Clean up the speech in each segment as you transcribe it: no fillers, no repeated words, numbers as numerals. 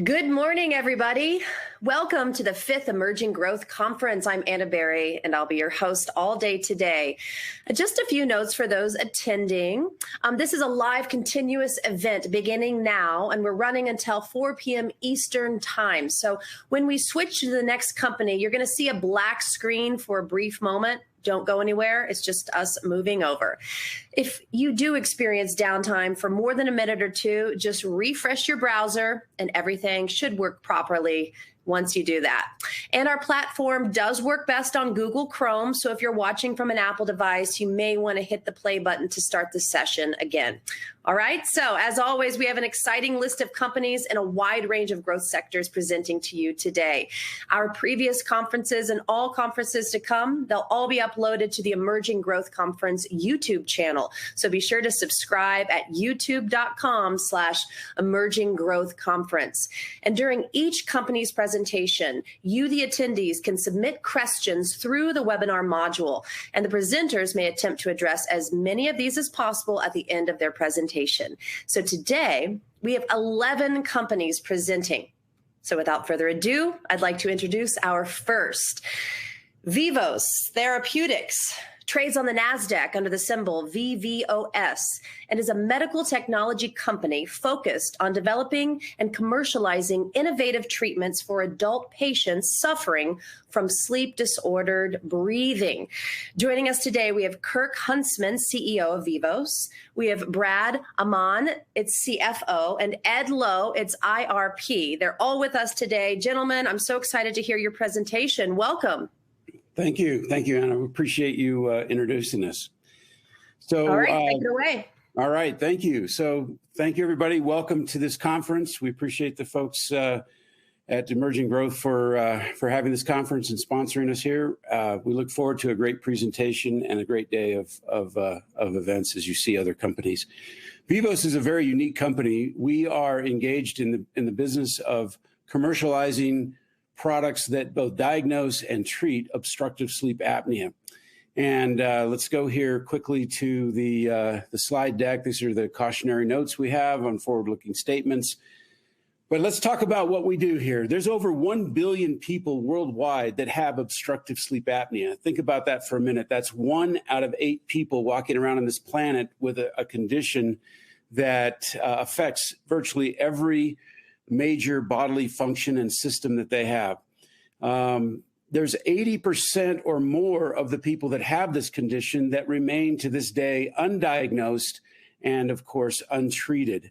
Good morning, everybody. Welcome to the 5th Emerging Growth Conference. I'm Anna Berry, and I'll be your host all day today. Just a few notes for those attending. This is a live continuous event beginning now, and we're running until 4 p.m. Eastern time. So when we switch to the next company, you're going to see a black screen for a brief moment. Don't go anywhere. It's just us moving over. If you do experience downtime for more than a minute or two, just refresh your browser and everything should work properly once you do that. And our platform does work best on Google Chrome. So if you're watching from an Apple device, you may want to hit the play button to start the session again. All right. So as always, we have an exciting list of companies and a wide range of growth sectors presenting to you today. Our previous conferences and all conferences to come, they'll all be uploaded to the Emerging Growth Conference YouTube channel. So be sure to subscribe at youtube.com/Emerging Growth Conference. And during each company's presentation, you, the attendees, can submit questions through the webinar module, and the presenters may attempt to address as many of these as possible at the end of their presentation. So today, we have 11 companies presenting. So without further ado, I'd like to introduce our first. Vivos Therapeutics trades on the NASDAQ under the symbol VVOS and is a medical technology company focused on developing and commercializing innovative treatments for adult patients suffering from sleep-disordered breathing. Joining us today, we have Kirk, Huntsman, CEO of Vivos. We have Brad Amman, its CFO, and Ed Lowe, its IRP. They're all with us today. Gentlemen, I'm so excited to hear your presentation. Welcome. Thank you. Thank you, Anna. We appreciate you introducing us. So, all right, take it away. All right. Thank you. So thank you, everybody. Welcome to this conference. We appreciate the folks at Emerging Growth for having this conference and sponsoring us here. We look forward to a great presentation and a great day of events as you see other companies. Vivos is a very unique company. We are engaged in the business of commercializing products that both diagnose and treat obstructive sleep apnea. And let's go here quickly to the slide deck. These are the cautionary notes we have on forward-looking statements. But let's talk about what we do here. There's over 1 billion people worldwide that have obstructive sleep apnea. Think about that for a minute. That's 1 out of 8 people walking around on this planet with a condition that affects virtually every major bodily function and system that they have. There's 80% or more of the people that have this condition that remain to this day undiagnosed and, of course, untreated.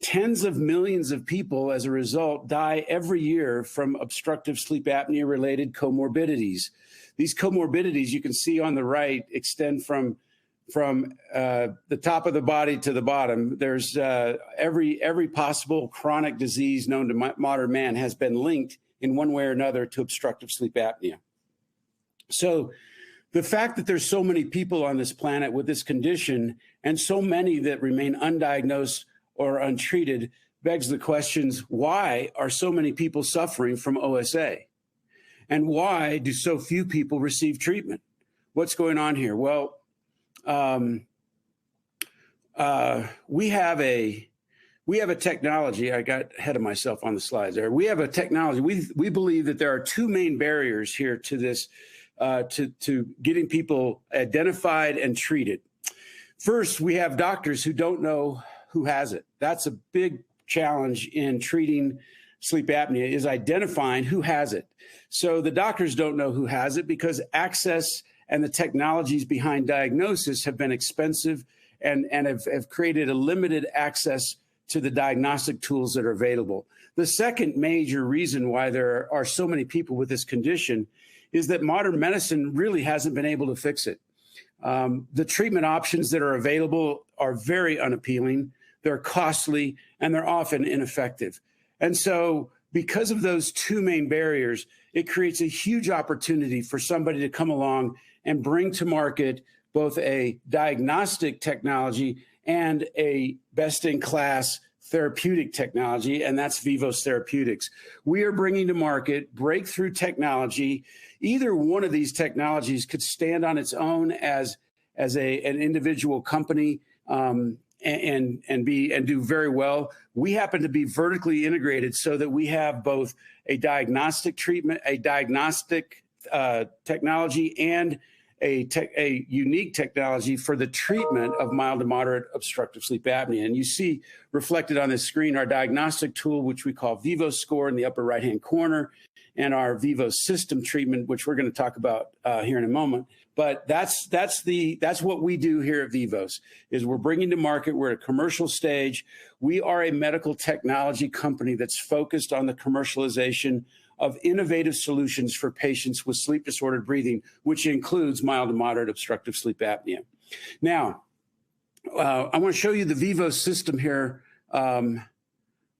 Tens of millions of people, as a result, die every year from obstructive sleep apnea-related comorbidities. These comorbidities, you can see on the right, extend from the top of the body to the bottom. There's every possible chronic disease known to modern man has been linked in one way or another to obstructive sleep apnea. So the fact that there's so many people on this planet with this condition and so many that remain undiagnosed or untreated begs the questions, why are so many people suffering from OSA? And why do so few people receive treatment? What's going on here? Well, we have a technology. I got ahead of myself on the slides there. We have a technology. We believe that there are 2 main barriers here to this, to getting people identified and treated. First, we have doctors who don't know who has it. That's a big challenge in treating sleep apnea, is identifying who has it. So the doctors don't know who has it because access and the technologies behind diagnosis have been expensive and have created a limited access to the diagnostic tools that are available. The second major reason why there are so many people with this condition is that modern medicine really hasn't been able to fix it. The treatment options that are available are very unappealing, they're costly, and they're often ineffective. And so because of those 2 main barriers, it creates a huge opportunity for somebody to come along and bring to market both a diagnostic technology and a best-in-class therapeutic technology, and that's Vivos Therapeutics. We are bringing to market breakthrough technology. Either one of these technologies could stand on its own as an individual company and do very well. We happen to be vertically integrated so that we have both a diagnostic treatment, a diagnostic technology, and a unique technology for the treatment of mild to moderate obstructive sleep apnea. And you see reflected on this screen our diagnostic tool, which we call Vivos Score in the upper right-hand corner, and our Vivos System treatment, which we're going to talk about here in a moment. But that's what we do here at Vivos, is we're bringing to market. We're at a commercial stage. We are a medical technology company that's focused on the commercialization of innovative solutions for patients with sleep disordered breathing, which includes mild to moderate obstructive sleep apnea. Now, I want to show you the Vivos system here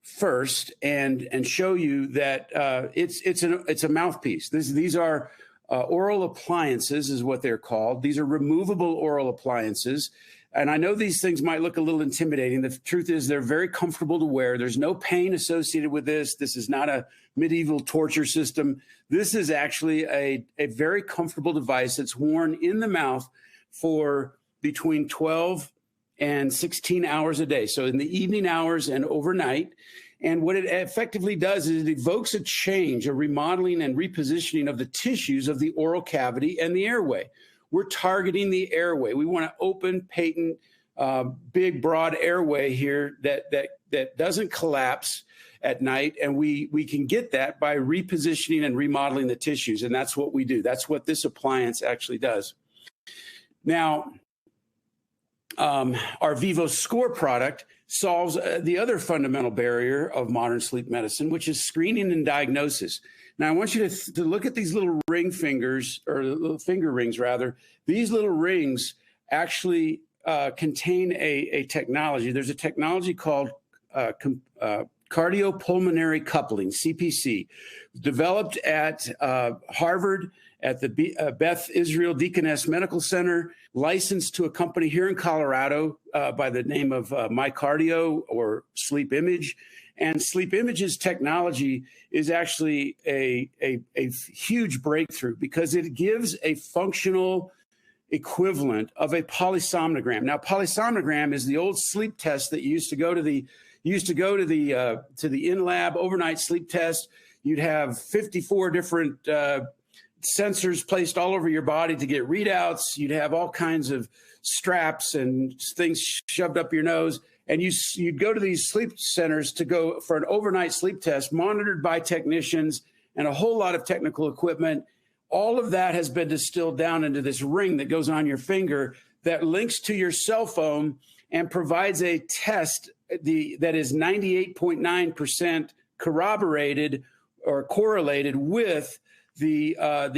first, and show you that it's a mouthpiece. These are oral appliances, is what they're called. These are removable oral appliances. And I know these things might look a little intimidating. The truth is they're very comfortable to wear. There's no pain associated with this. This is not a medieval torture system. This is actually a very comfortable device that's worn in the mouth for between 12 and 16 hours a day. So in the evening hours and overnight. And what it effectively does is it evokes a change, a remodeling and repositioning of the tissues of the oral cavity and the airway. We're targeting the airway. We want to open, patent, big, broad airway here that doesn't collapse at night. And we can get that by repositioning and remodeling the tissues. And that's what we do. That's what this appliance actually does. Now, our Vivos Score product solves the other fundamental barrier of modern sleep medicine, which is screening and diagnosis. Now, I want you to look at these little ring fingers, or little finger rings, rather. These little rings actually contain a technology. There's a technology called cardiopulmonary coupling, CPC, developed at Harvard, at the Beth Israel Deaconess Medical Center, licensed to a company here in Colorado by the name of MyCardio or Sleep Image. And Sleep Image's technology is actually a huge breakthrough because it gives a functional equivalent of a polysomnogram. Now, polysomnogram is the old sleep test that you used to go to the in-lab overnight sleep test. You'd have 54 different sensors placed all over your body to get readouts. You'd have all kinds of straps and things shoved up your nose. And you'd go to these sleep centers to go for an overnight sleep test, monitored by technicians and a whole lot of technical equipment. All of that has been distilled down into this ring that goes on your finger that links to your cell phone and provides a test that is 98.9% corroborated or correlated with the old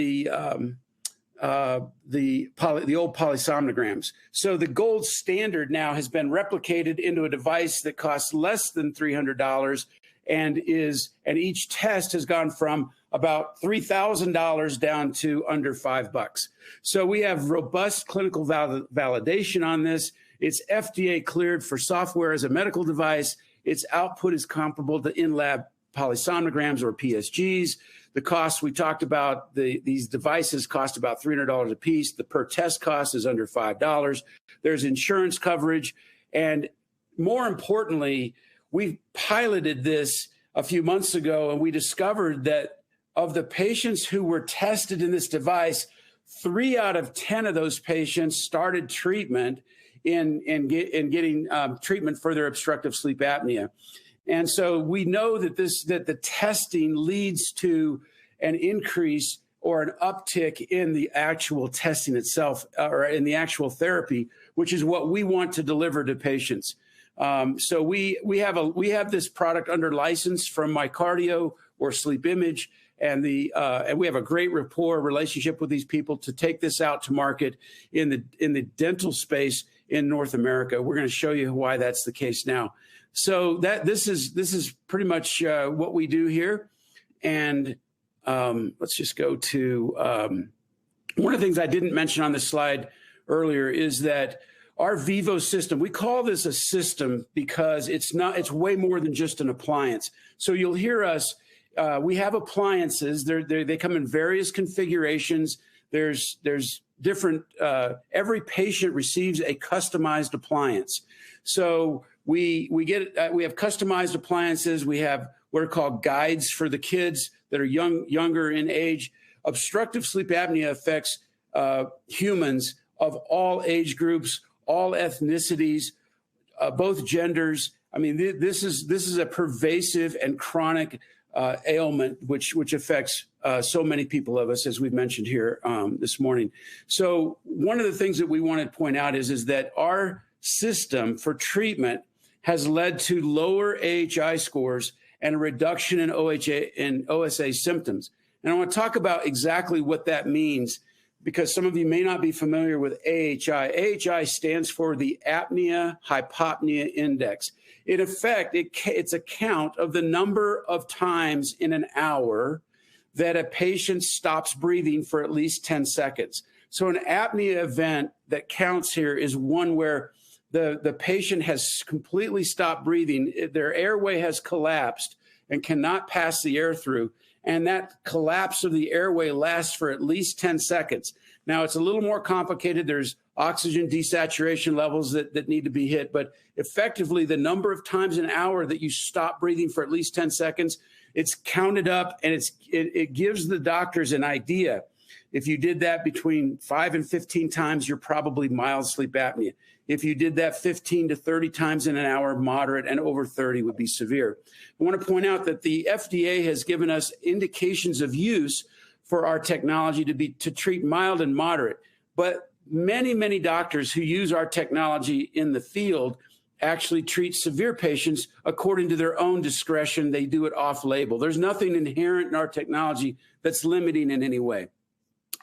polysomnograms. So the gold standard now has been replicated into a device that costs less than $300 and each test has gone from about $3,000 down to under $5. So we have robust clinical validation on this. It's FDA cleared for software as a medical device. Its output is comparable to in-lab polysomnograms or PSGs. The cost we talked about, these devices cost about $300 a piece. The per test cost is under $5. There's insurance coverage. And more importantly, we piloted this a few months ago, and we discovered that of the patients who were tested in this device, 3 out of 10 of those patients started treatment in getting treatment for their obstructive sleep apnea. And so we know that the testing leads to an increase or an uptick in the actual testing itself, or in the actual therapy, which is what we want to deliver to patients. So we have this product under license from MyCardio or Sleep Image, and we have a great rapport relationship with these people to take this out to market in the dental space in North America. We're going to show you why that's the case now. So this is pretty much what we do here. And let's just go to one of the things I didn't mention on this slide earlier is that our Vivos system, we call this a system because it's way more than just an appliance. So you'll hear us, we have appliances. They come in various configurations. There's every patient receives a customized appliance. So we have customized appliances. We have what are called guides for the kids that are younger in age. Obstructive sleep apnea affects humans of all age groups, all ethnicities, both genders. I mean, this is a pervasive and chronic ailment which affects so many people of us, as we've mentioned here this morning. So one of the things that we want to point out is that our system for treatment has led to lower AHI scores and a reduction in OSA symptoms. And I want to talk about exactly what that means, because some of you may not be familiar with AHI. AHI stands for the apnea-hypopnea index. In effect, it's a count of the number of times in an hour that a patient stops breathing for at least 10 seconds. So an apnea event that counts here is one where the patient has completely stopped breathing. Their airway has collapsed and cannot pass the air through. And that collapse of the airway lasts for at least 10 seconds. Now, it's a little more complicated. There's oxygen desaturation levels that need to be hit. But effectively, the number of times an hour that you stop breathing for at least 10 seconds, it's counted up, and it gives the doctors an idea. If you did that between 5 and 15 times, you're probably mild sleep apnea. If you did that 15 to 30 times in an hour, moderate, and over 30 would be severe. I want to point out that the FDA has given us indications of use for our technology to treat mild and moderate. But many, many doctors who use our technology in the field actually treat severe patients according to their own discretion. They do it off-label. There's nothing inherent in our technology that's limiting in any way.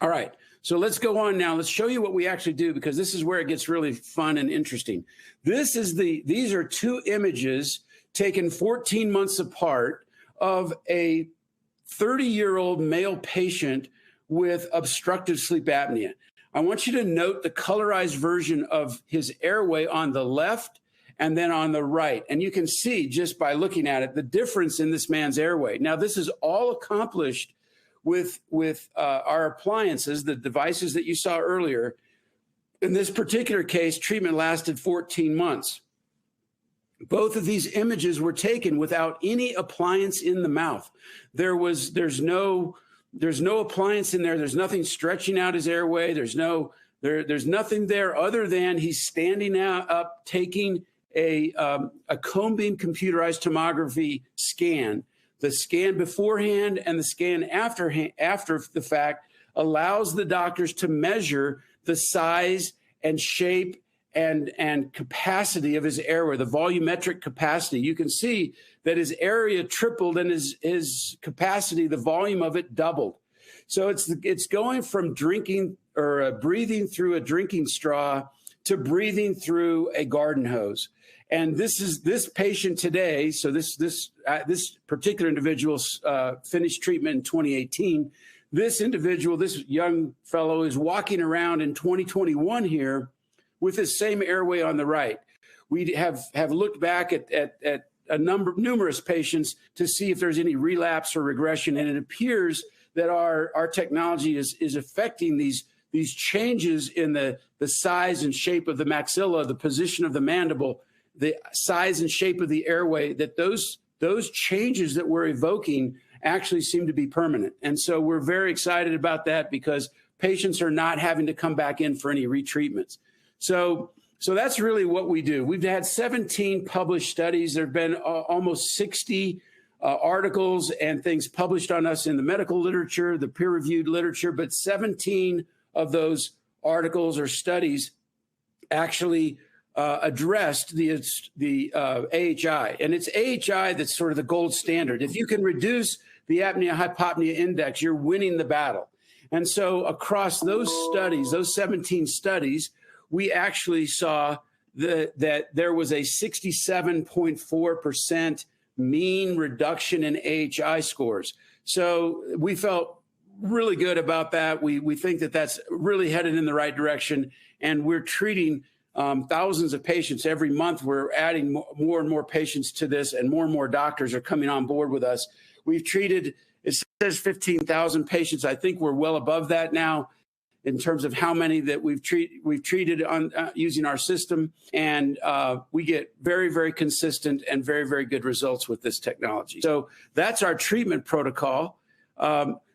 All right. So let's go on now. Let's show you what we actually do, because this is where it gets really fun and interesting. These are two images taken 14 months apart of a 30-year-old male patient with obstructive sleep apnea. I want you to note the colorized version of his airway on the left and then on the right. And you can see just by looking at it, the difference in this man's airway. Now, this is all accomplished with our appliances, the devices that you saw earlier. In this particular case, treatment lasted 14 months. Both of these images were taken without any appliance in the mouth. There's no appliance in there. There's nothing stretching out his airway. There's nothing there other than he's standing up, taking a cone beam computerized tomography scan. The scan beforehand and the scan after the fact allows the doctors to measure the size and shape and capacity of his airway, the volumetric capacity. You can see that his area tripled and his capacity, the volume of it doubled. So it's going from drinking or breathing through a drinking straw to breathing through a garden hose. And this patient today, so this particular individual finished treatment in 2018. This individual, this young fellow, is walking around in 2021 here with the same airway on the right. We have looked back at numerous patients to see if there's any relapse or regression, and it appears that our technology is affecting these changes in the size and shape of the maxilla, the position of the mandible, the size and shape of the airway, that those changes that we're evoking actually seem to be permanent. And so we're very excited about that, because patients are not having to come back in for any retreatments. So that's really what we do. We've had 17 published studies. There have been almost 60 articles and things published on us in the medical literature, the peer-reviewed literature, but 17 of those articles or studies actually addressed the AHI. And it's AHI that's sort of the gold standard. If you can reduce the apnea-hypopnea index, you're winning the battle. And so across those studies, those 17 studies, we actually saw that there was a 67.4% mean reduction in AHI scores. So we felt really good about that. We think that that's really headed in the right direction, and we're treating thousands of patients every month. We're adding more and more patients to this, and more doctors are coming on board with us. We've treated, it says 15,000 patients. I think we're well above that now. in terms of how many that we've treated on using our system, and we get very, very consistent and very, very good results with this technology. So that's our treatment protocol.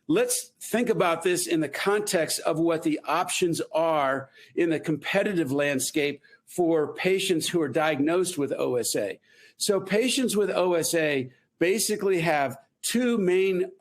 Let's think about this in the context of what the options are in the competitive landscape for patients who are diagnosed with OSA. So patients with OSA basically have two main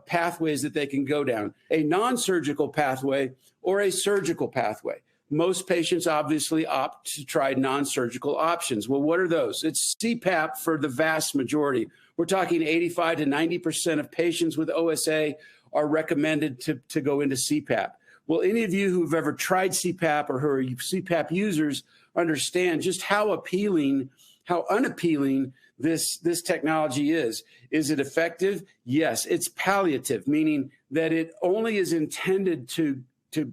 pathways that they can go down: a non-surgical pathway or a surgical pathway. Most patients obviously opt to try non-surgical options. Well, what are those? It's CPAP for the vast majority. We're talking 85 to 90% of patients with OSA are recommended to go into CPAP. Well, any of you who've ever tried CPAP or who are CPAP users understand just how appealing, how unappealing this technology is. Is it effective? Yes. It's palliative, meaning that it only is intended to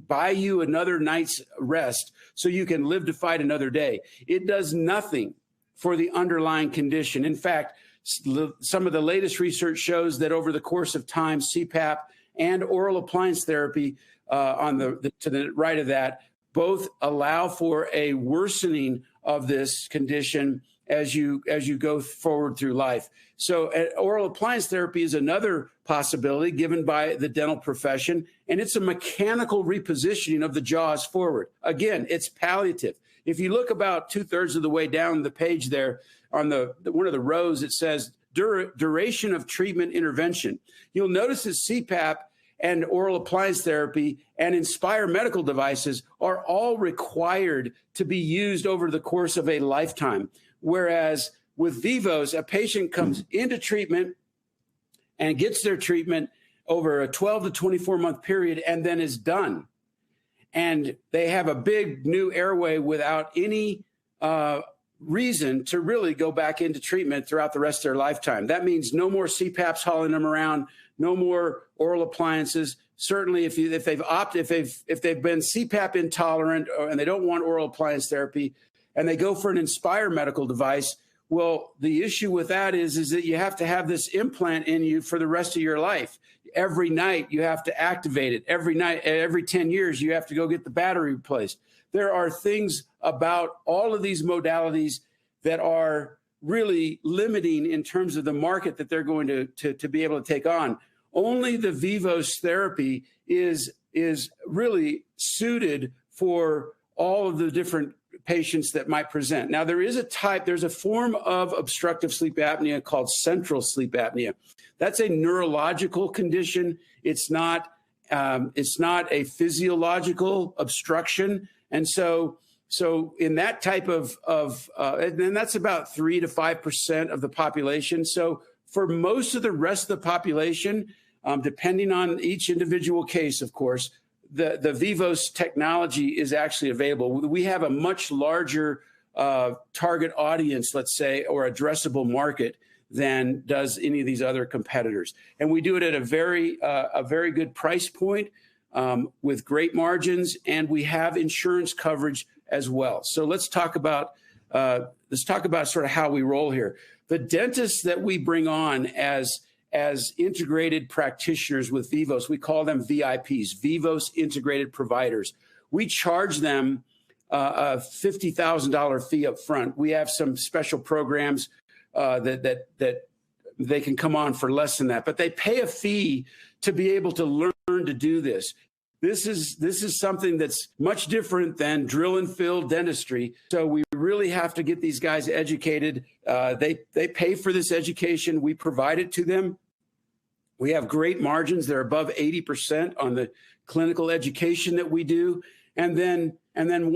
buy you another night's rest so you can live to fight another day. It does nothing for the underlying condition. In fact, some of the latest research shows that over the course of time, CPAP and oral appliance therapy to the right of that both allow for a worsening of this condition as you go forward through life. So oral appliance therapy is another possibility given by the dental profession, and it's a mechanical repositioning of the jaws forward. Again, it's palliative. If you look about 2/3 of the way down the page there on one of the rows, it says duration of treatment intervention. You'll notice that CPAP and oral appliance therapy and Inspire medical devices are all required to be used over the course of a lifetime. Whereas with Vivos, a patient comes into treatment and gets their treatment over a 12 to 24 month period and then is done. And they have a big new airway without any reason to really go back into treatment throughout the rest of their lifetime. That means no more CPAPs hauling them around, no more oral appliances. Certainly, if they've been CPAP intolerant and they don't want oral appliance therapy, and they go for an Inspire medical device, well, the issue with that is that you have to have this implant in you for the rest of your life. Every night you have to activate it. Every night, every 10 years, you have to go get the battery replaced. There are things about all of these modalities that are really limiting in terms of the market that they're going to be able to take on. Only the Vivos therapy is really suited for all of the different patients that might present. Now, there's a form of obstructive sleep apnea called central sleep apnea. That's a neurological condition. It's not a physiological obstruction. And so in that type of and that's about 3 to 5% of the population. So for most of the rest of the population, depending on each individual case, of course, the Vivos technology is actually available. We have a much larger target audience, let's say, or addressable market than does any of these other competitors. And we do it at a very good price point with great margins, and we have insurance coverage as well. So let's talk about sort of how we roll here. The dentists that we bring on as integrated practitioners with Vivos, we call them VIPs, Vivos Integrated Providers. We charge them a $50,000 fee up front. We have some special programs that they can come on for less than that, but they pay a fee to be able to learn to do this. This is something that's much different than drill and fill dentistry. So we really have to get these guys educated. They pay for this education. We provide it to them. We have great margins. They're above 80% on the clinical education that we do. And then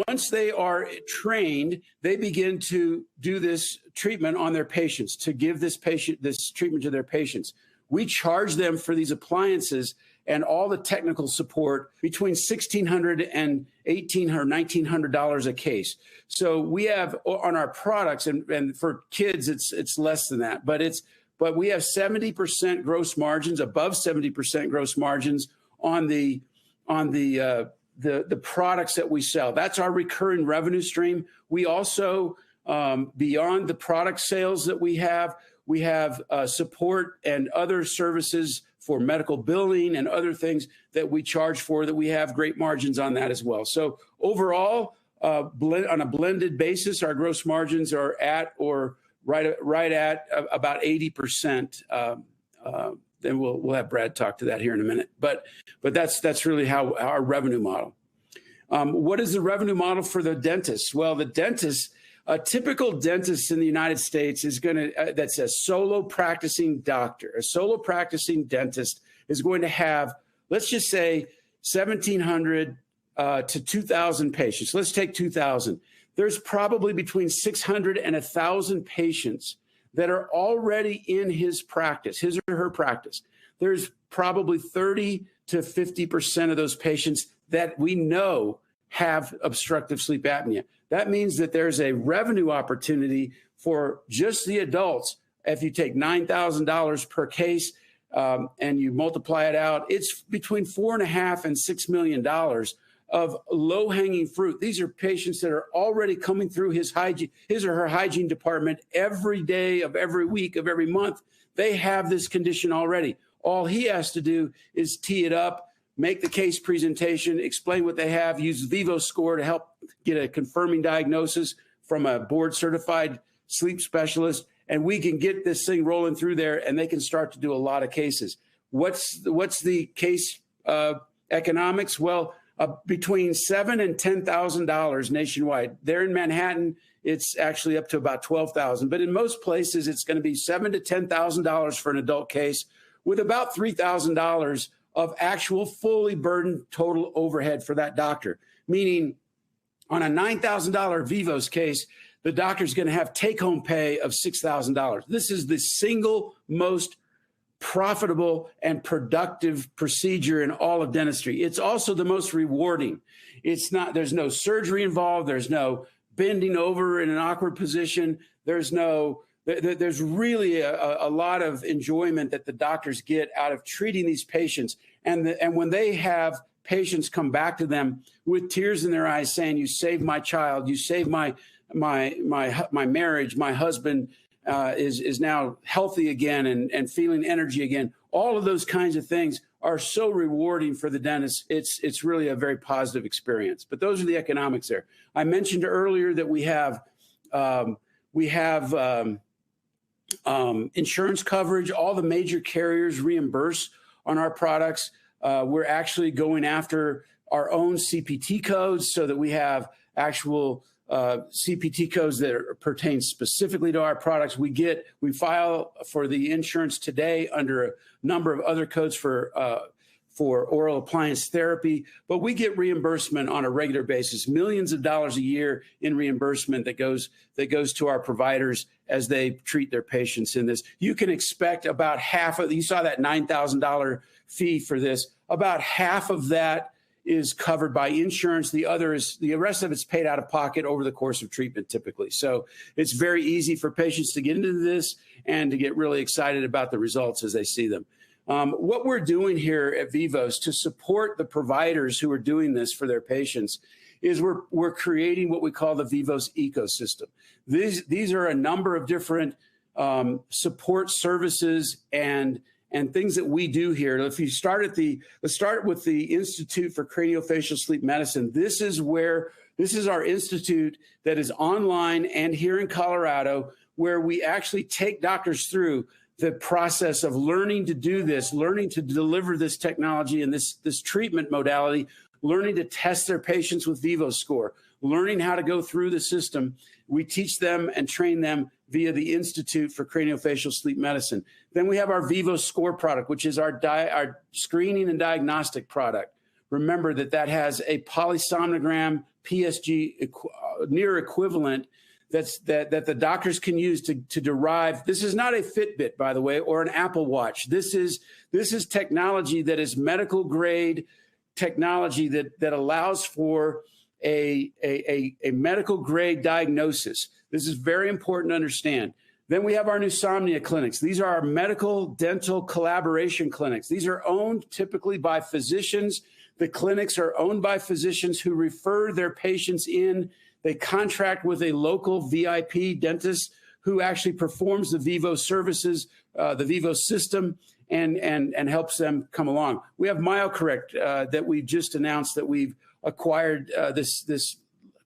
once they are trained, they begin to do this treatment on their patients, to give this treatment to their patients. We charge them for these appliances and all the technical support between $1,600 and $1,800, $1,900 a case. So we have on our products, and for kids, it's less than that, but we have 70% gross margins, above 70% gross margins on the products that we sell. That's our recurring revenue stream. We also, beyond the product sales that we have support and other services for medical billing and other things that we charge for, that we have great margins on that as well. So overall, on a blended basis, our gross margins are at or right at about 80%. Then we'll have Brad talk to that here in a minute. But that's really how our revenue model. What is the revenue model for the dentist? Well, the dentist, a typical dentist in the United States is that's a solo practicing doctor. A solo practicing dentist is going to have, let's just say, 1,700 to 2,000 patients. Let's take 2,000. There's probably between 600 and 1,000 patients that are already in his practice, his or her practice. There's probably 30 to 50% of those patients that we know have obstructive sleep apnea. That means that there's a revenue opportunity for just the adults. If you take $9,000 per case and you multiply it out, it's between $4.5 and $6 million of low-hanging fruit. These are patients that are already coming through his or her hygiene department every day of every week of every month. They have this condition already. All he has to do is tee it up, make the case presentation, explain what they have, use Vivos score to help get a confirming diagnosis from a board-certified sleep specialist, and we can get this thing rolling through there, and they can start to do a lot of cases. What's the case economics? Well, between $7,000 and $10,000 nationwide. There in Manhattan, it's actually up to about $12,000. But in most places, it's going to be $7,000 to $10,000 for an adult case, with about $3,000 of actual fully burdened total overhead for that doctor. Meaning, on a $9,000 Vivos case, the doctor's going to have take-home pay of $6,000. This is the single most profitable and productive procedure in all of dentistry. It's also the most rewarding. There's no surgery involved. There's no bending over in an awkward position. There's really a lot of enjoyment that the doctors get out of treating these patients. And when they have patients come back to them with tears in their eyes saying, "You saved my child, you saved my marriage, my husband is now healthy again and feeling energy again." All of those kinds of things are so rewarding for the dentist. It's really a very positive experience. But those are the economics there. I mentioned earlier that we have insurance coverage. All the major carriers reimburse on our products. We're actually going after our own CPT codes so that we have actual CPT codes that pertain specifically to our products. We file for the insurance today under a number of other codes for oral appliance therapy, but we get reimbursement on a regular basis, millions of dollars a year in reimbursement that goes to our providers as they treat their patients in this. You can expect about half of, you saw that $9,000 fee for this, about half of that is covered by insurance. The rest of it's paid out of pocket over the course of treatment typically. So it's very easy for patients to get into this and to get really excited about the results as they see them. What we're doing here at Vivos to support the providers who are doing this for their patients is we're creating what we call the Vivos Ecosystem. These are a number of different support services and things that we do here. If you let's start with the Institute for Craniofacial Sleep Medicine. This is our institute that is online and here in Colorado, where we actually take doctors through the process of learning to do this, learning to deliver this technology and this treatment modality, learning to test their patients with Vivos score, learning how to go through the system. We teach them and train them via the Institute for Craniofacial Sleep Medicine. Then we have our Vivos score product, which is our screening and diagnostic product. Remember that has a polysomnogram PSG near equivalent that the doctors can use to derive. This is not a Fitbit, by the way, or an Apple Watch. This is technology that is medical grade technology that allows for a medical grade diagnosis. This is very important to understand. Then we have our Newsomnia clinics. These are our medical dental collaboration clinics. These are owned typically by physicians. The clinics are owned by physicians who refer their patients in. They contract with a local VIP dentist who actually performs the Vivos services, the Vivos system, and helps them come along. We have MyoCorrect that we've just announced that we've acquired this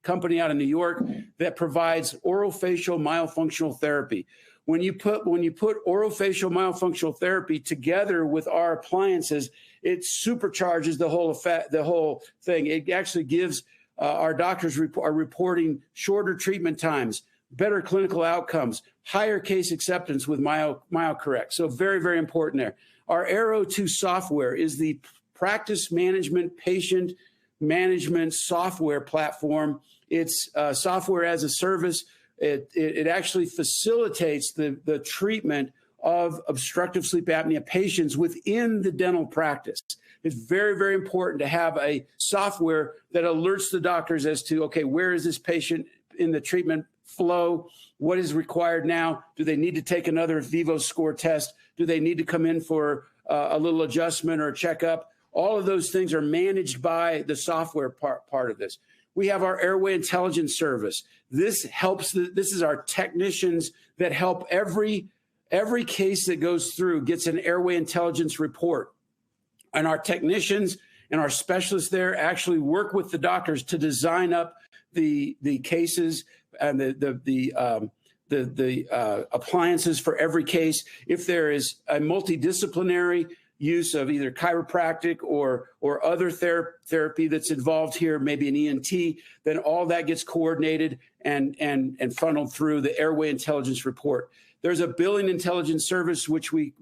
company out of New York that provides orofacial myofunctional therapy. When you put orofacial myofunctional therapy together with our appliances, it supercharges the whole effect, the whole thing. It actually gives our doctors are reporting shorter treatment times, better clinical outcomes, higher case acceptance with MyoCorrect. So very, very important there. Our Aero 2 software is the practice management, patient management software platform. It's software as a service. It actually facilitates the treatment of obstructive sleep apnea patients within the dental practice. It's very, very important to have a software that alerts the doctors as to, okay, where is this patient in the treatment flow? What is required now? Do they need to take another Vivos score test? Do they need to come in for a little adjustment or a checkup? All of those things are managed by the software part of this. We have our airway intelligence service. This helps. This is our technicians that help every case that goes through gets an airway intelligence report. And our technicians and our specialists there actually work with the doctors to design up the cases and the appliances for every case. If there is a multidisciplinary use of either chiropractic or other therapy that's involved here, maybe an ENT, then all that gets coordinated and funneled through the airway intelligence report. There's a billing intelligence service which we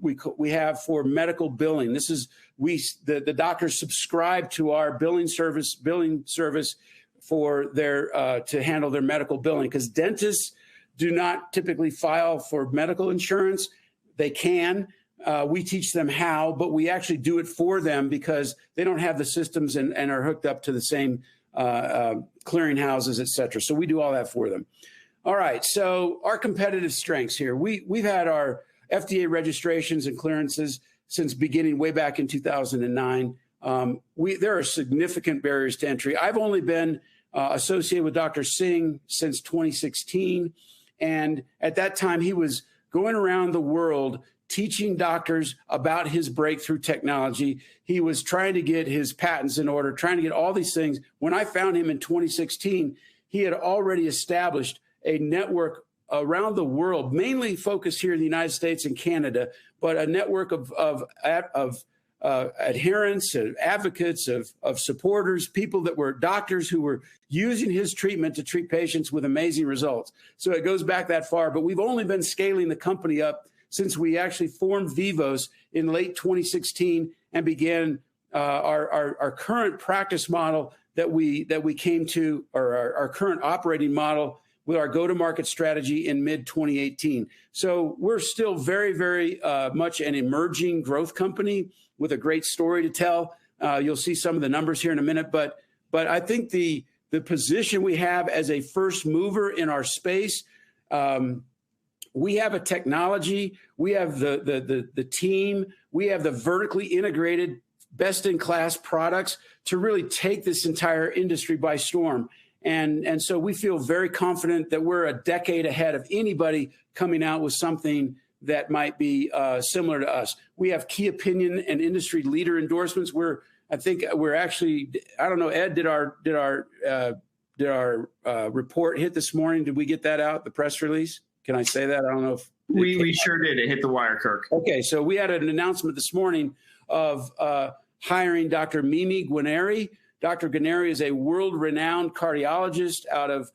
have for medical billing. This is the doctors subscribe to our billing service for their to handle their medical billing, because dentists do not typically file for medical insurance. They can. We teach them how, but we actually do it for them because they don't have the systems and are hooked up to the same clearinghouses, et cetera. So we do all that for them. All right. So our competitive strengths here. We've had our FDA registrations and clearances since beginning way back in 2009. There are significant barriers to entry. I've only been associated with Dr. Singh since 2016. And at that time, he was going around the world teaching doctors about his breakthrough technology. He was trying to get his patents in order, trying to get all these things. When I found him in 2016, he had already established a network around the world, mainly focused here in the United States and Canada, but a network of adherents, of advocates, of supporters, people that were doctors who were using his treatment to treat patients with amazing results. So it goes back that far, but we've only been scaling the company up since we actually formed Vivos in late 2016 and began our current practice model that we came to, or our current operating model with our go-to-market strategy in mid-2018. So we're still very, very much an emerging growth company with a great story to tell. You'll see some of the numbers here in a minute, but I think the position we have as a first mover in our space, we have a technology, we have the team, we have the vertically integrated, best-in-class products to really take this entire industry by storm. And so we feel very confident that we're a decade ahead of anybody coming out with something that might be similar to us. We have key opinion and industry leader endorsements. I think we're actually, I don't know, Ed, did our report hit this morning? Did we get that out, the press release? Can I say that? I don't know if we sure did. It hit the wire, Kirk. Okay, so we had an announcement this morning of hiring Dr. Mimi Guarneri. Dr. Guarneri is a world-renowned cardiologist out of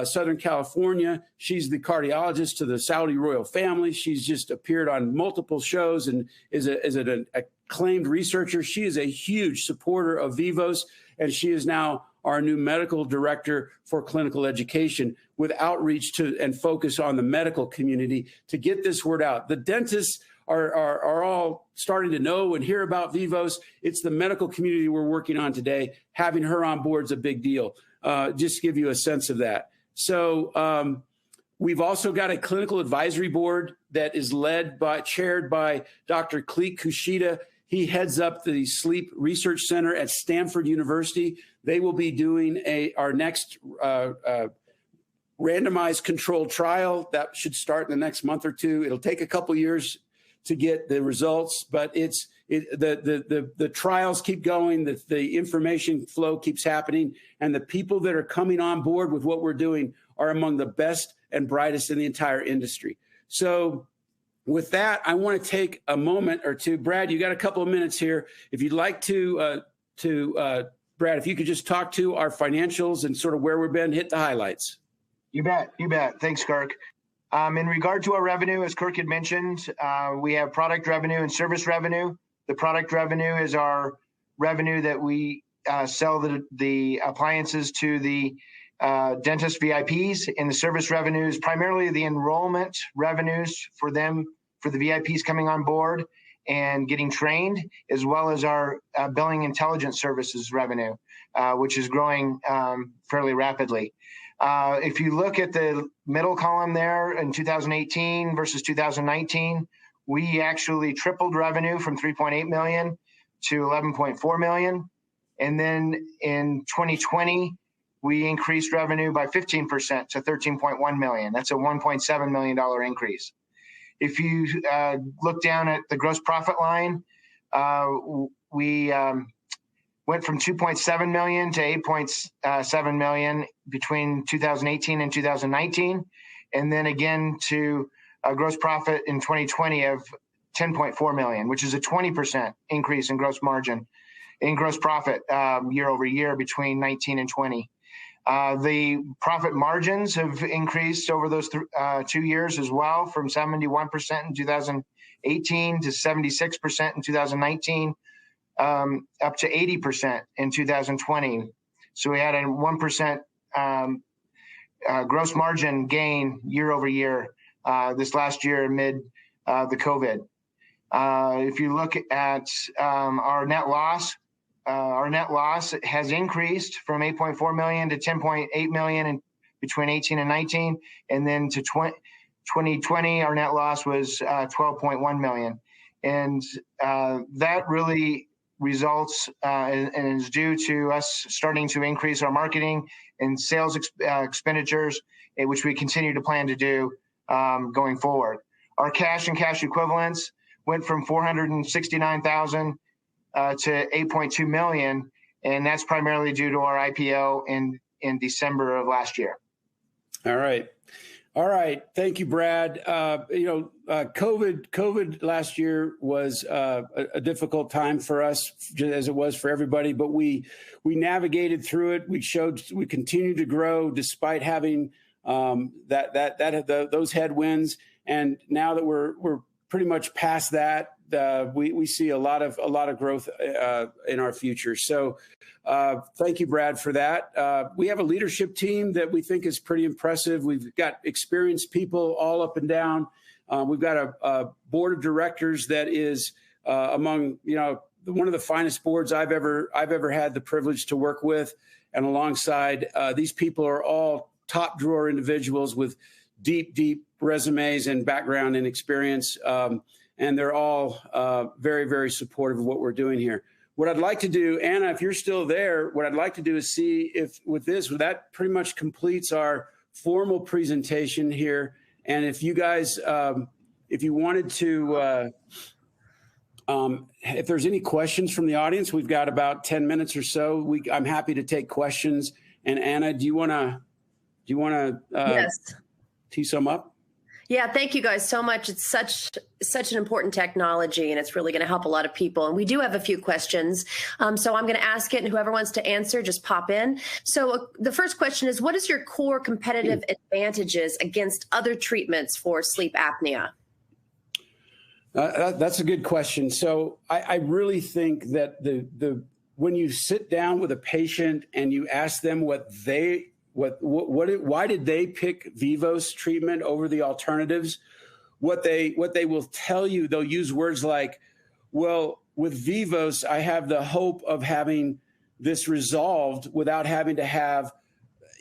Southern California. She's the cardiologist to the Saudi royal family. She's just appeared on multiple shows and is an acclaimed researcher. She is a huge supporter of Vivos, and she is now our new medical director for clinical education with outreach to and focus on the medical community to get this word out. The dentists are all starting to know and hear about Vivos. It's the medical community we're working on today. Having her on board is a big deal. Just to give you a sense of that. So we've also got a clinical advisory board that is chaired by Dr. Cleet Kushida. He heads up the Sleep Research Center at Stanford University. They will be doing our next randomized controlled trial that should start in the next month or two. It'll take a couple years to get the results, but the trials keep going, the information flow keeps happening, and the people that are coming on board with what we're doing are among the best and brightest in the entire industry. So with that, I want to take a moment or two. Brad, you got a couple of minutes here. If you'd like to Brad, if you could just talk to our financials and sort of where we've been, hit the highlights. You bet. Thanks, Kirk. In regard to our revenue, as Kirk had mentioned, we have product revenue and service revenue. The product revenue is our revenue that we sell the appliances to the dentist VIPs, and the service revenue is primarily the enrollment revenues for them, for the VIPs coming on board and getting trained, as well as our billing intelligence services revenue, which is growing fairly rapidly. If you look at the middle column there in 2018 versus 2019, we actually tripled revenue from 3.8 million to 11.4 million. And then in 2020, we increased revenue by 15% to 13.1 million. That's a $1.7 million increase. If you look down at the gross profit line, we went from 2.7 million to 8.7 million between 2018 and 2019. And then again to a gross profit in 2020 of 10.4 million, which is a 20% increase in gross profit year over year between 19 and 20. The profit margins have increased over those 2 years as well, from 71% in 2018 to 76% in 2019, up to 80% in 2020. So we had a 1% gross margin gain year over year this last year amid the COVID. If you look at our net loss has increased from 8.4 million to 10.8 million in between 18 and 19. And then to 2020, our net loss was 12.1 million. And that really results and is due to us starting to increase our marketing and sales expenditures, which we continue to plan to do going forward. Our cash and cash equivalents went from 469,000 to 8.2 million, and that's primarily due to our IPO in December of last year. All right. Thank you, Brad. COVID last year was a difficult time for us, as it was for everybody. But we navigated through it. We continued to grow despite having those headwinds. And now that we're pretty much past that, we see a lot of growth in our future. So thank you, Brad, for that. We have a leadership team that we think is pretty impressive. We've got experienced people all up and down. We've got a board of directors that is among one of the finest boards I've ever had the privilege to work with. And alongside these people are all top drawer individuals with deep resumes and background and experience. And they're all very, very supportive of what we're doing here. What I'd like to do, Anna, if you're still there, what I'd like to do is see if that pretty much completes our formal presentation here. And if you guys, if you wanted to, if there's any questions from the audience, we've got about 10 minutes or so. I'm happy to take questions. And Anna, do you want to yes, tee some up? Yeah, thank you guys so much. It's such an important technology, and it's really going to help a lot of people. And we do have a few questions. So I'm going to ask it, and whoever wants to answer, just pop in. So the first question is, what is your core competitive advantages against other treatments for sleep apnea? That's a good question. So I really think that when you sit down with a patient and you ask them why did they pick Vivos treatment over the alternatives? What they will tell you, they'll use words like, well, with Vivos, I have the hope of having this resolved without having to have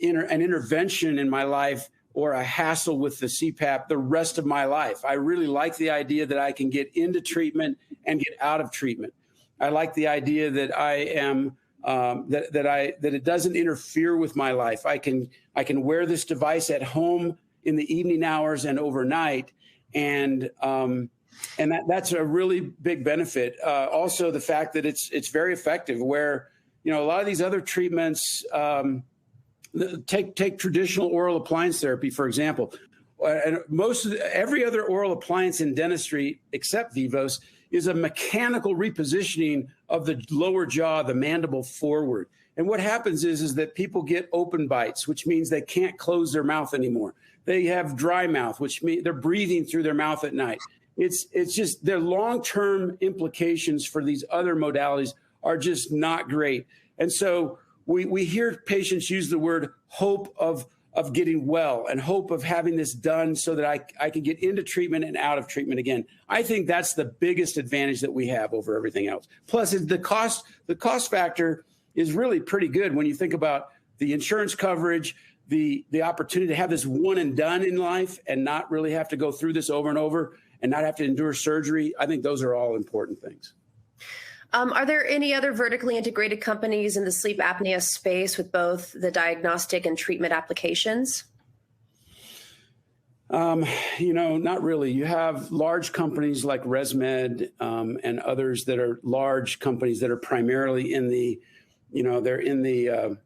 an intervention in my life or a hassle with the CPAP the rest of my life. I really like the idea that I can get into treatment and get out of treatment. I like the idea that I am that it doesn't interfere with my life. I can wear this device at home in the evening hours and overnight, and And that's a really big benefit. Also, the fact that it's very effective, where, a lot of these other treatments, take traditional oral appliance therapy, for example. And every other oral appliance in dentistry, except Vivos, is a mechanical repositioning of the lower jaw, the mandible forward. And what happens is that people get open bites, which means they can't close their mouth anymore. They have dry mouth, which means they're breathing through their mouth at night. It's just their long-term implications for these other modalities are just not great. And so we hear patients use the word hope of getting well and hope of having this done so that I can get into treatment and out of treatment again. I think that's the biggest advantage that we have over everything else. Plus, the cost factor is really pretty good when you think about the insurance coverage, the opportunity to have this one and done in life and not really have to go through this over and over and not have to endure surgery. I think those are all important things. Are there any other vertically integrated companies in the sleep apnea space with both the diagnostic and treatment applications? Not really. You have large companies like ResMed and others that are large companies that are primarily in the, they're in the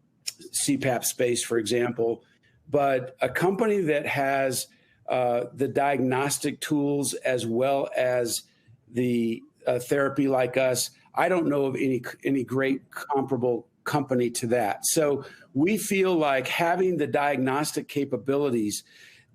CPAP space, for example. But a company that has the diagnostic tools as well as the therapy like us, I don't know of any great comparable company to that. So we feel like having the diagnostic capabilities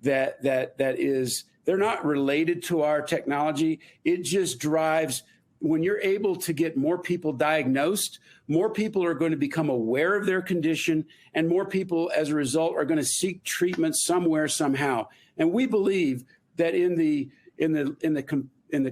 that is, they're not related to our technology. It just drives, when you're able to get more people diagnosed, more people are going to become aware of their condition, and more people as a result are going to seek treatment somewhere, somehow. And we believe that in the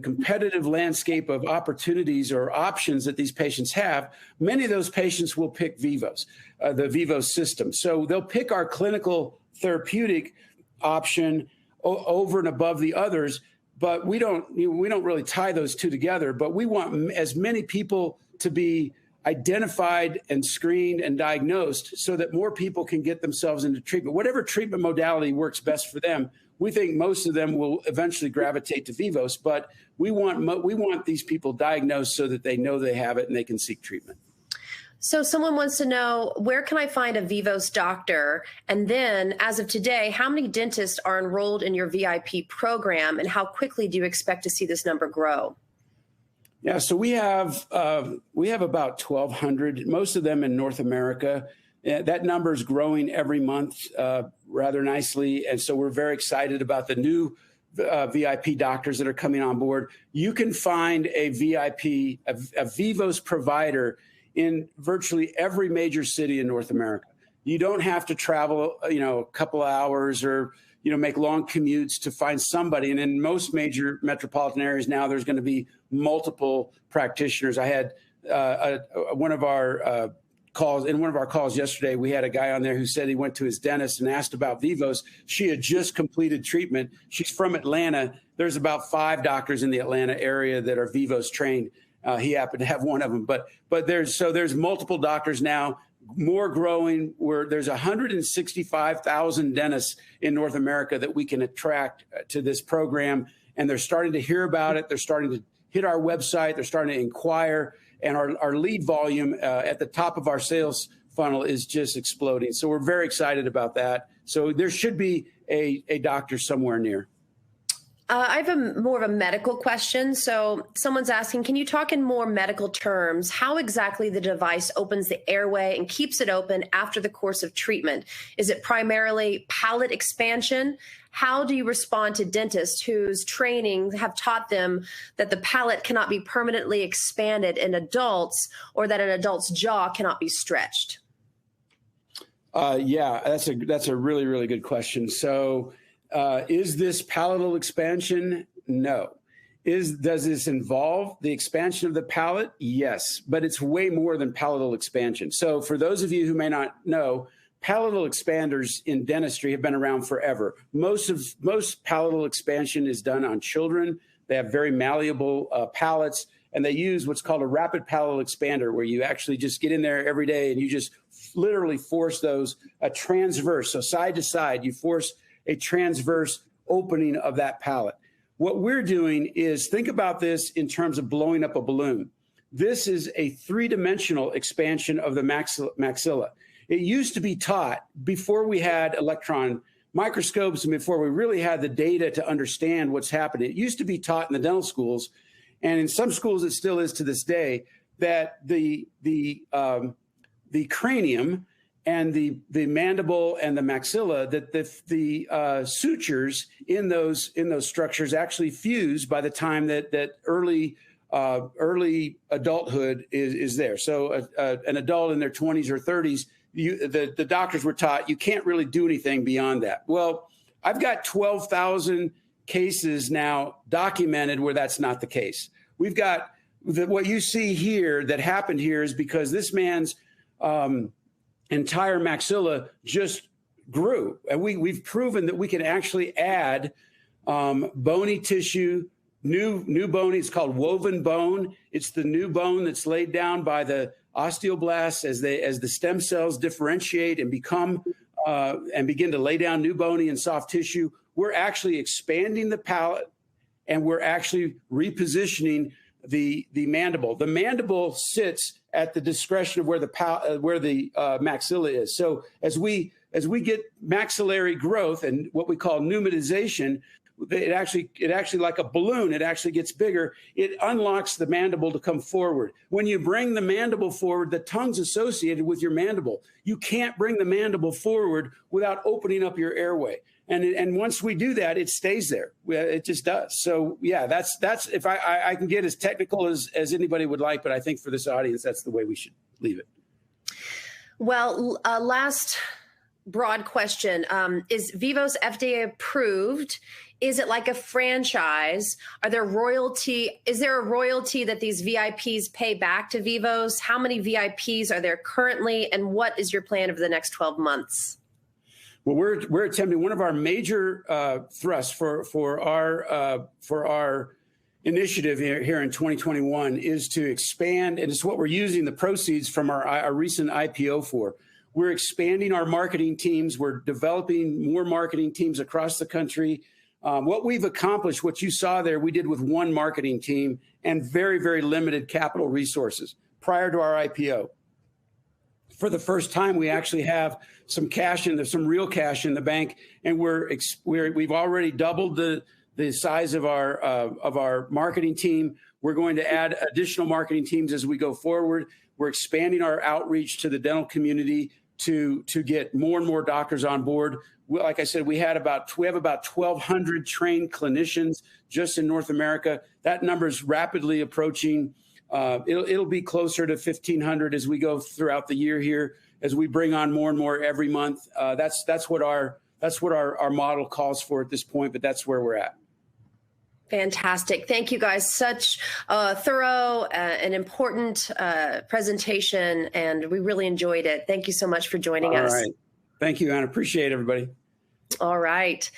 competitive landscape of opportunities or options that these patients have, many of those patients will pick Vivos, the Vivos System. So they'll pick our clinical therapeutic option over and above the others, but we don't really tie those two together. But we want as many people to be identified and screened and diagnosed so that more people can get themselves into treatment. Whatever treatment modality works best for them, we think most of them will eventually gravitate to Vivos, but we want these people diagnosed so that they know they have it and they can seek treatment. So someone wants to know, where can I find a Vivos doctor? And then, as of today, how many dentists are enrolled in your VIP program, and how quickly do you expect to see this number grow? Yeah, so we have about 1,200, most of them in North America. That number is growing every month rather nicely. And so we're very excited about the new VIP doctors that are coming on board. You can find a VIP, a Vivos provider in virtually every major city in North America. You don't have to travel, a couple of hours or, make long commutes to find somebody. And in most major metropolitan areas now, there's going to be multiple practitioners. I had one of our calls yesterday, we had a guy on there who said he went to his dentist and asked about Vivos. She had just completed treatment. She's from Atlanta. There's about 5 doctors in the Atlanta area that are Vivos trained. He happened to have one of them, but there's multiple doctors now, more growing, where there's 165,000 dentists in North America that we can attract to this program. And they're starting to hear about it. They're starting to hit our website. They're starting to inquire. And our lead volume at the top of our sales funnel is just exploding. So we're very excited about that. So there should be a doctor somewhere near. I have more of a medical question. So someone's asking, can you talk in more medical terms how exactly the device opens the airway and keeps it open after the course of treatment? Is it primarily palate expansion? How do you respond to dentists whose training have taught them that the palate cannot be permanently expanded in adults, or that an adult's jaw cannot be stretched? Yeah, that's a really, really good question. So is this palatal expansion? No. Does this involve the expansion of the palate? Yes, but it's way more than palatal expansion. So for those of you who may not know, palatal expanders in dentistry have been around forever. Most palatal expansion is done on children. They have very malleable palates, and they use what's called a rapid palatal expander, where you actually just get in there every day and you just literally force a transverse, so side to side, you force a transverse opening of that palate. What we're doing is, think about this in terms of blowing up a balloon. This is a three-dimensional expansion of the maxilla. It used to be taught before we had electron microscopes and before we really had the data to understand what's happening. It used to be taught in the dental schools, and in some schools it still is to this day, that the cranium and the mandible and the maxilla, that the sutures in those structures actually fuse by the time that early adulthood is there. So an adult in their 20s or 30s, the doctors were taught you can't really do anything beyond that. Well, I've got 12,000 cases now documented where that's not the case. We've got what you see here that happened here is because this man's entire maxilla just grew. And we've proven that we can actually add bony tissue, new bone. It's called woven bone. It's the new bone that's laid down by the osteoblasts as the stem cells differentiate and become and begin to lay down new bony and soft tissue. We're actually expanding the palate, and we're actually repositioning the mandible. The mandible sits at the discretion of where the maxilla is. So as we get maxillary growth and what we call pneumatization, it actually like a balloon, it actually gets bigger. It unlocks the mandible to come forward. When you bring the mandible forward, the tongue's associated with your mandible. You can't bring the mandible forward without opening up your airway. And once we do that, it stays there. It just does. So yeah, that's if I can get as technical as anybody would like, but I think for this audience, that's the way we should leave it. Well, last broad question. Is Vivos FDA approved? Is it like a franchise? Is there a royalty that these VIPs pay back to Vivos? How many VIPs are there currently? And what is your plan over the next 12 months? Well, we're attempting one of our major thrusts for our initiative here in 2021 is to expand, and it's what we're using the proceeds from our recent IPO for. We're expanding our marketing teams. We're developing more marketing teams across the country. What we've accomplished, what you saw there, we did with one marketing team and very, very limited capital resources prior to our IPO. For the first time, we actually have some real cash in the bank, and we've already doubled the size of our marketing team. We're going to add additional marketing teams as we go forward. We're expanding our outreach to the dental community to get more and more doctors on board. Like I said, we have about 1,200 trained clinicians just in North America. That number is rapidly approaching. It'll be closer to 1,500 as we go throughout the year here, as we bring on more and more every month. That's what our model calls for at this point, but that's where we're at. Fantastic. Thank you guys. Such a thorough and important presentation, and we really enjoyed it. Thank you so much for joining us. All right. Thank you, Anna. Appreciate it, everybody. All right.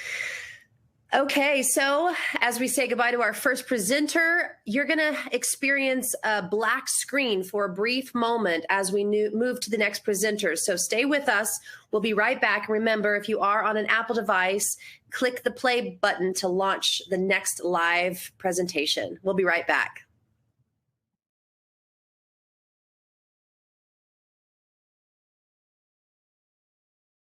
Okay, so as we say goodbye to our first presenter, you're going to experience a black screen for a brief moment as we move to the next presenter. So stay with us. We'll be right back. Remember, if you are on an Apple device, click the play button to launch the next live presentation. We'll be right back.